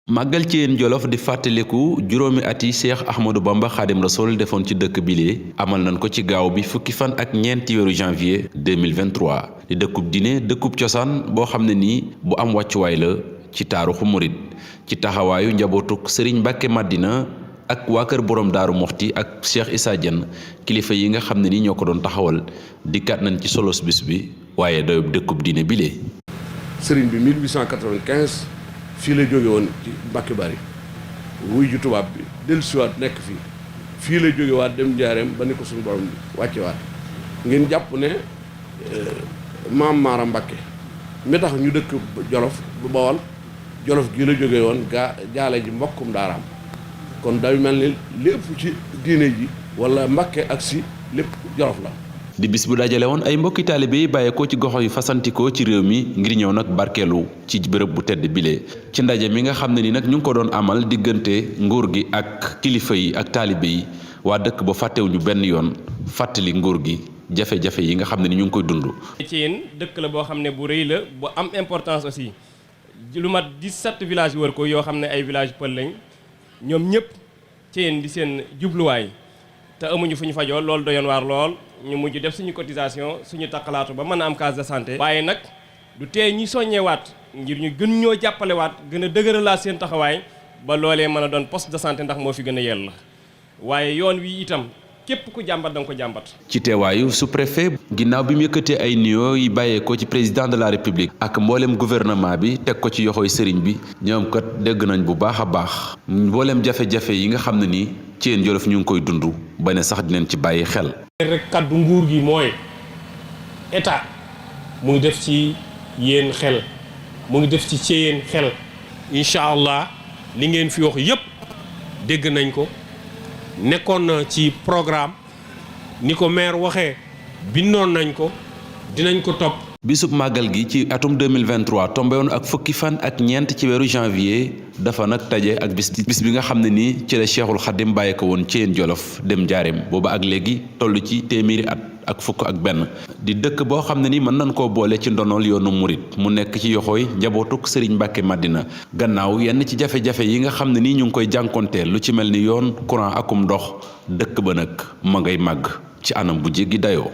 màggal Thiéyène Jolof di fàttaliku juróomi at yi Cheikh Ahmadou Bamba Xaadim Rasool defoon ci dëkk bile amal nañ ko ci gaaw bi fukki fan ak ñeenti weeru janvier 2023 di dëkkub diine dëkkub cosaan boo xam ne nii bu am wàccuwaay la ci taarixu murit ci taxawaayu njabootuk Serigne Mbacke Madina ak waa kër borom Daaru Moxti ak Cheikh Issa Diène kilifa yi nga xam ne nii ñoo ko doon taxawal dikkaat nañ ci solos bis bi waaye dayob dëkkub diine bile. Serigne bi 1895 fii la jóge woon ci Mbacke Bari wuy ju tubaab bi dellusiwaat nekk fii la jóge waat dem Njaareem ba ni ko suñu borom bi wàcce waat ngeen jàpp ne maam Maara Mbacke mi tax ñu dëkk Jolof bu Bawol Jolof gii la jóge woon jaale ji mbokkum daaraam kon day mel ni lépp ci diine ji wala Mbacke ak si lépp Jolof la. di bis bu dajale woon ay mbokki taalibe yi bàyyeekoo ci goxo yu fasantikoo ci réew mi ngir ñëw nag barkeelu ci bërëb bu tedd bile ci ndaje mi nga xam ne ni nag ñu ngi ko doon amal diggante nguur gi ak kilifa yi ak taalibe yi waa dëkk ba fàttewuñu benn yoon fàttali nguur gi jafe-jafe yi nga xam ne ni ñu ngi koy dund. Thiéyène dëkk la boo xam ne bu rëy la bu am importance aussi lu mat 17 villages wër ko yoo xam ne ay village pël lañ ñoom ñëpp Thiéyène di seen jubluwaay te amuñu fu ñu fajoo loolu doyoon waar lool. ñu mujj def suñu cotisation suñu takkalaatu ba mën a am case de santé. waaye nag du tee ñi soññewaat ngir ñu gën ñoo jàppalewaat gën a dëgëralaat seen taxawaay ba loolee mën a doon poste de santé ndax moo fi gën a yell la waaye yoon wi itam képp ku jàmbat da nga ko jàmbat. ci teewaayu sous-préfet ginnaaw bi mu yëkkatee ay nuyoo yi bàyyeekoo ci président de la république ak mboolem gouvernement bi teg ko ci yoxooy sëriñ bi ñoom kat dégg nañ bu baax a baax mboolem jafe-jafe yi nga xam ne ni Thiéyène Jolof ñu ngi koy dund ba ne sax dinañ ci bàyyi xel. rek kaddu nguur gi mooy état mu ngi def ci yéen xel mu ngi def ci Thiéyène xel incha allah li ngeen fi wax yépp dégg nañ ko nekkoon na ci programme ni ko maire waxee bindoon nañ ko dinañ ko topp. bisub màggal gi ci atum 2023 tombé woon ak fukki fan ak ñeent ci weeru janvier dafa nag taje ak bis bi nga xam ne nii ci la Cheikhul Khadim bàyyi ko woon Thiéyène Jolof dem Njaareem booba ak léegi toll ci téeméeri at ak fukk ak benn di dëkk boo xam ne ni mën nañ koo boole ci ndonol yoonu murit mu nekk ci yoxooy njabootuk Serigne Mbacke Madina gannaaw yenn ci jafe-jafe yi nga xam ne nii ñu ngi koy jànkonteel lu ci mel ni yoon courant akum ndox dëkk ba nag ma ngay màgg ci anam bu jéggi dayoo.